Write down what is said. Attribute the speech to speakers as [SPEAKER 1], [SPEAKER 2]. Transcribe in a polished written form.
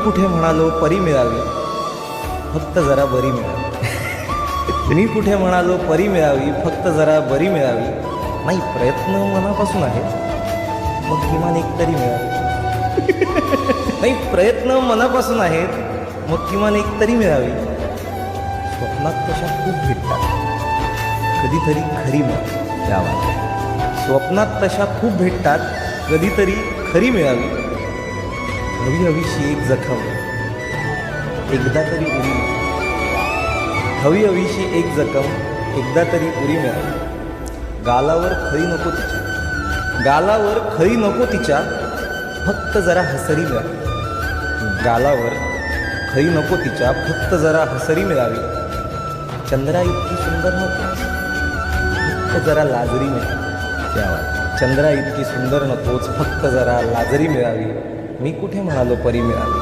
[SPEAKER 1] कुठे म्हणालो परी मिळावी, फक्त जरा बरी मिळावी. मी कुठे म्हणालो परी मिळावी, फक्त जरा बरी मिळावी. नाही, प्रयत्न मनापासून आहे, मग किमान एक तरी मिळावी. नाही, प्रयत्न मनापासून आहेत, मग किमान एक तरी मिळावी. स्वप्नात तशा खूप भेटतात, कधीतरी खरी मिळावी. त्यावर स्वप्नात तशा खूप भेटतात, कधीतरी खरी मिळावी. हवी हवीशी एक जखम एकदा तरी उरी मिळावी. हवी हवीशी एक जखम एकदा तरी उरी मिळावी. गालावर खळी नको तिच्या, गालावर खळी नको तिच्या, फक्त जरा हसरी मिळावी. गालावर खळी नको तिच्या, फक्त जरा हसरी मिळावी. चंद्रा इतकी सुंदर नको, फक्त जरा लाजरी मिळावी. त्यावर चंद्रा इतकी सुंदर नकोच, फक्त जरा लाजरी मिळावी. मी कुठे म्हणालो परी मिळावी.